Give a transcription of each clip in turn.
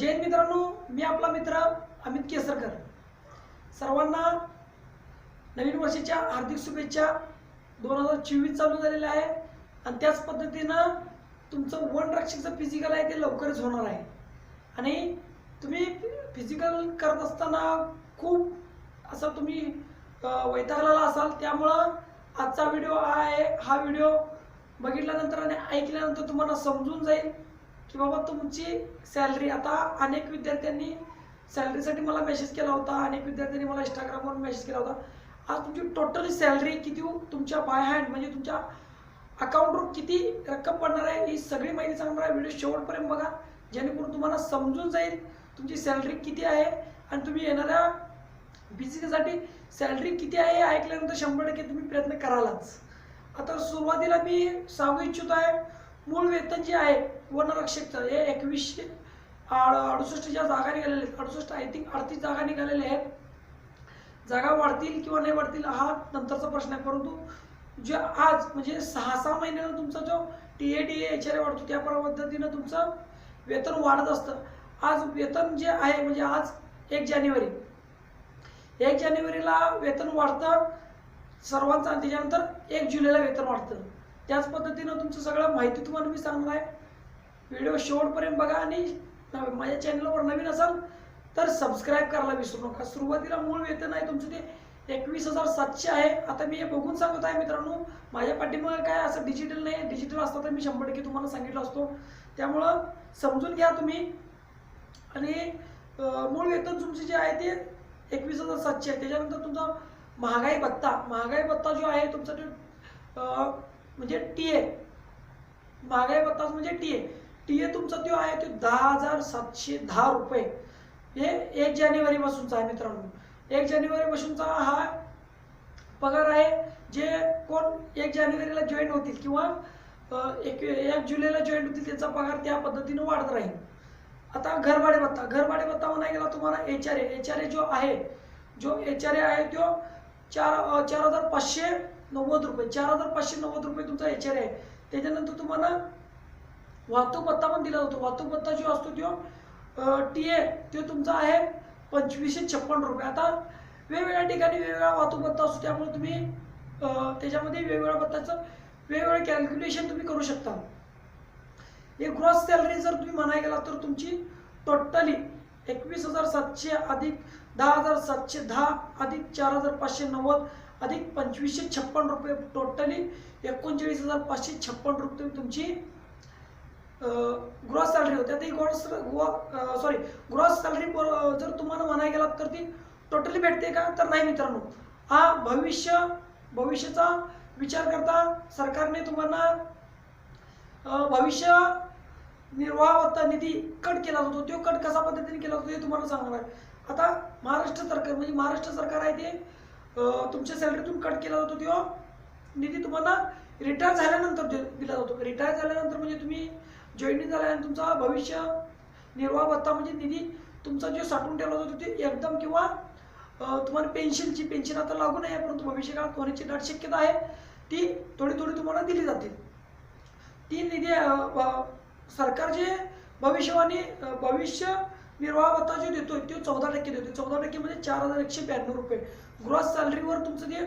जय मित्रांनो, मी आपला मित्र अमित केसरकर। सर्वांना नवीन वर्षाच्या हार्दिक शुभेच्छा। 2024 चालू झालेला आहे आणि त्याच पद्धतीनं तुमचं वनरक्षकचं फिजिकल आहे ते लवकरच होणार आहे। आणि तुम्ही फिजिकल करत असताना खूप असं तुम्ही वैतागलेला असाल, त्यामुळं आजचा व्हिडिओ आहे। हा व्हिडिओ बघितल्यानंतर आणि ऐकल्यानंतर तुम्हाला समजून जाईल की बाबा तुमची सॅलरी, आता अनेक विद्यार्थ्यांनी सॅलरीसाठी मला मेसेज केला होता, अनेक विद्यार्थ्यांनी मला इंस्टाग्रामवर मेसेज केला होता। आज तुमची टोटल सॅलरी किती तुमच्या बाय हँड म्हणजे तुमच्या अकाउंटवर किती रक्कम पडणार आहे ही सगळी माहिती सांगणार आहे। व्हिडिओ शेवटपर्यंत बघा, जेणेकरून तुम्हाला समजून जाईल तुमची सॅलरी किती आहे आणि तुम्ही येणाऱ्या बिझनेससाठी सॅलरी किती आहे हे ऐकल्यानंतर 100% तुम्ही प्रयत्न करालच। आता सुरुवातीला मी सांगू इच्छितो आहे, मूळ वेतन जे आहे वनरक्षकचं हे 2168 ज्या जागा निघालेल्या आहेत, 68 आय थिंक 38 जागा निघालेल्या आहेत। जागा वाढतील किंवा नाही वाढतील हा नंतरचा प्रश्न आहे, परंतु जे आज म्हणजे 6-6 महिन्यानं तुमचा जो TA HRA वाढतो त्या पद्धतीनं तुमचं वेतन वाढत असतं। आज वेतन जे आहे म्हणजे आज 1 जानेवारीला वेतन वाढतं सर्वांचं आणि त्याच्यानंतर 1 जुलैला वेतन वाढतं। त्याच पद्धतीनं तुमचं सगळं माहिती तुम्हाला मी सांगणार आहे। व्हिडिओ शेवटपर्यंत बघा आणि माझ्या चॅनलवर नवीन असाल तर सबस्क्राईब करायला विसरू नका। सुरुवातीला मूळ वेतन आहे तुमचं ते 21,700 आहे। आता मी हे बघून सांगत आहे मित्रांनो, माझ्या पाठीमागे काय असं डिजिटल नाही, डिजिटल असतं तर मी 100% तुम्हाला सांगितलं असतो, त्यामुळं समजून घ्या तुम्ही। आणि मूळ वेतन तुमचे जे आहे ते 21,700 आहे। त्याच्यानंतर तुमचा महागाई भत्ता जो आहे तुमचा तो म्हणजे TA, महागाई भत्ता म्हणजे TA तुमचा तो आहे तो 10,710 रुपये। हे 1 जानेवारीपासूनचा आहे मित्रांनो। 1 जानेवारीपासूनचा हा पगार आहे। जे कोण 1 जानेवारीला जॉईन होतील किंवा 1 जुलैला जॉईन होतील त्यांचा पगार त्या पद्धतीने वाढत राहील। आता घरभाडे भत्ता म्हणायला गेला तुम्हाला HRA जो आहे तो 4,590 रुपये, 4,590 रुपये तुमचा HRA आहे। त्याच्यानंतर तुम्हाला वाहतूक भत्ता पण दिला जातो। वाहतूक भत्ता जो असतो तो TA तो तुमचा आहे 2,556 रुपये। आता वेगवेगळ्या ठिकाणी वेगवेगळा वाहतूक भत्ता असतो, त्यामुळे तुम्ही त्याच्यामध्ये वेगवेगळ्या भत्ताचं वेगवेगळं कॅल्क्युलेशन तुम्ही करू शकता। हे ग्रॉस सॅलरी जर तुम्ही म्हणायला गेला तर तुमची टोटली 21,700 अधिक 10,710 अधिक 4,590 अधिक 2,556 रुपये, टोटली 39,556 रुपये तुमची ग्रॉस सॅलरी होते। ती ग्रॉस सॅलरी जर तुम्हाला म्हणायला गेलात तर ती टोटली भेटते का, तर नाही मित्रांनो। हा भविष्याचा विचार करता सरकारने तुम्हाला भविष्य निर्वाह भत्ता निधी कट केला जातो। तो कट कशा पद्धतीने केला जातो हे तुम्हाला सांगणार आहे। आता महाराष्ट्र सरकार आहे ते तुमच्या सॅलरीतून कट केला जातो। तो निधी तुम्हाला रिटायर झाल्यानंतर दिला जातो। रिटायर झाल्यानंतर म्हणजे तुम्ही जॉईनिंग झाल्यानंतर तुमचा भविष्य निर्वाह भत्ता म्हणजे निधी तुमचा जो साठवून ठेवला जातो ते एकदम किंवा तुम्हाला पेन्शन आता लागू नाही आहे, परंतु भविष्यकाळात होण्याची दाट शक्यता आहे, ती थोडी तुम्हाला दिली जाते। ती निधी सरकार जे भविष्य निर्वाह भत्ता जो देतो तो 14% देतो। 14% म्हणजे 4,192 रुपये ग्रॉस सॅलरीवर तुमचं ते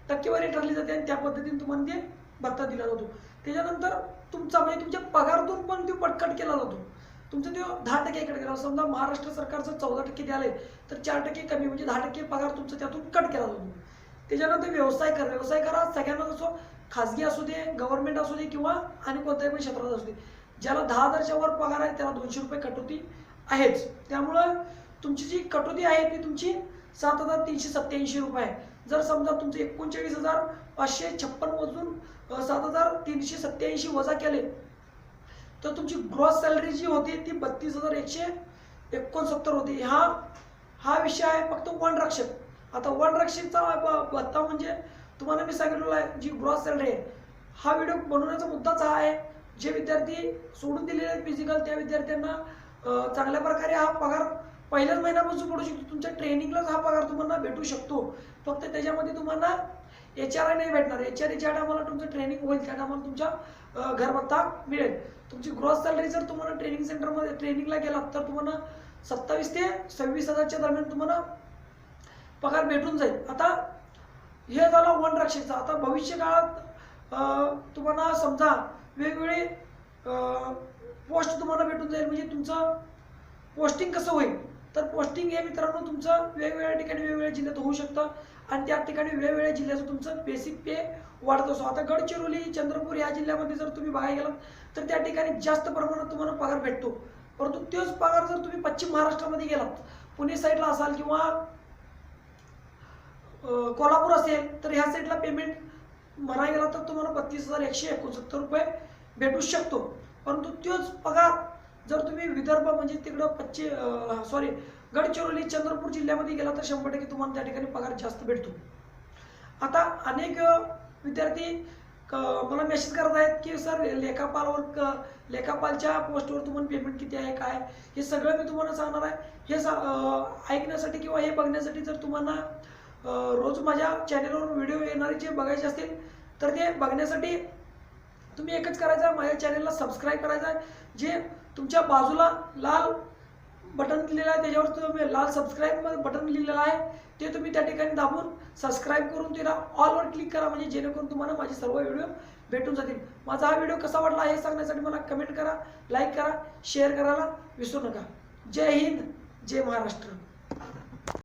टक्केवारी ठरली जाते आणि त्या पद्धतीने तुम्हाला ते भत्ता दिला जातो। त्याच्यानंतर तुमचा म्हणजे तुमच्या पगारातून पण तो कट केला जातो। तुमचं तो 10% इकडे गेला, समजा महाराष्ट्र सरकारचं 14% द्याले तर 4% कमी म्हणजे 10% पगार तुमचा त्यातून कट केला जातो। त्याच्यानंतर व्यवसाय करा सगळ्यांना, असो खाजगी असू दे, गव्हर्नमेंट असू दे किंवा आणि कोणत्याही पण क्षेत्रात असू दे, ज्याला 10,000च्या वर पगार आहे त्याला 200 रुपये कटोती आहेच। त्यामुळं तुमची जी कटोती आहे ती तुमची 7,387 रुपये आहे। जर समजा तुमचे 39,556 मधून 7,387 वजा केले तर तुमची ग्रॉस सॅलरी जी होती ती 32,169 होती। हा विषय आहे फक्त वनरक्षक। आता वनरक्षकचा भत्ता म्हणजे तुम्हाला मी सांगितलेलं आहे जी ग्रॉस सॅलरी आहे। हा व्हिडिओ बनवण्याचा मुद्दाच हा आहे, जे विद्यार्थी सोडून दिलेले आहेत फिजिकल त्या विद्यार्थ्यांना चांगल्या प्रकारे हा पगार पहिल्याच महिन्यापासून पडू शकतो. तुमच्या ट्रेनिंगलाच हा पगार तुम्हाला भेटू शकतो. फक्त त्याच्यामध्ये तुम्हाला HR नाही भेटणार. HR ज्या टायमाला तुमचं ट्रेनिंग होईल त्या टायमाला तुमच्या घरपत्ता मिळेल. तुमची ग्रॉस सॅलरी जर तुम्हाला ट्रेनिंग सेंटरमध्ये ट्रेनिंगला गेलात तर तुम्हाला 27 ते 26,000च्या दरम्यान तुम्हाला पगार भेटून जाईल. आता हे झालं वनरक्षकचा. आता भविष्य काळात तुम्हाला समजा वेगवेगळे पोस्ट तुम्हाला भेटून जाईल. म्हणजे तुमचं पोस्टिंग कसं होईल तर पोस्टिंग हे मित्रांनो तुमचं वेगवेगळ्या ठिकाणी वेगवेगळ्या जिल्ह्यात होऊ शकतं आणि त्या ठिकाणी वेगवेगळ्या जिल्ह्याचं तुमचं बेसिक पे वाढत असतो. आता गडचिरोली, चंद्रपूर या जिल्ह्यामध्ये जर तुम्ही बघायला गेलात तर त्या ठिकाणी जास्त प्रमाणात तुम्हाला पगार भेटतो. परंतु तोच पगार जर तुम्ही पश्चिम महाराष्ट्रामध्ये गेलात, पुणे साईडला असाल किंवा कोल्हापूर असेल तर ह्या साईडला पेमेंट म्हणायला गेला तर तुम्हाला 32,169 रुपये भेटू शकतो. परंतु तोच पगार जर तुम्ही विदर्भ म्हणजे तिकडं गडचिरोली, चंद्रपूर जिल्ह्यामध्ये गेला तर 100% तुम्हाला त्या ठिकाणी पगार जास्त भेटतो. आता अनेक विद्यार्थी मला मेसेज करत आहेत की सर लेखापालच्या पोस्टवर तुम्हाला पेमेंट किती आहे काय, हे सगळं मी तुम्हाला सांगणार आहे. हे ऐकण्यासाठी किंवा हे बघण्यासाठी जर तुम्हाला रोज माझ्या चॅनलवर व्हिडिओ येणारे जे बघायचे असतील तर ते बघण्यासाठी तुम्ही एकच करायचं आहे, माझ्या चॅनलला सबस्क्राईब करायचं आहे. जे तुमच्या बाजूला लाल बटन लिहिलेलं आहे त्याच्यावर तुम्ही लाल सबस्क्राईब बटन लिहिलेलं आहे ते तुम्ही त्या ठिकाणी दाबून सबस्क्राईब करून त्याला ऑलवर क्लिक करा. म्हणजे जेणेकरून तुम्हाला माझे सर्व व्हिडिओ भेटून जातील. माझा हा व्हिडिओ कसा वाटला हे सांगण्यासाठी मला कमेंट करा, लाईक करा, शेअर करायला विसरू नका. जय हिंद, जय महाराष्ट्र.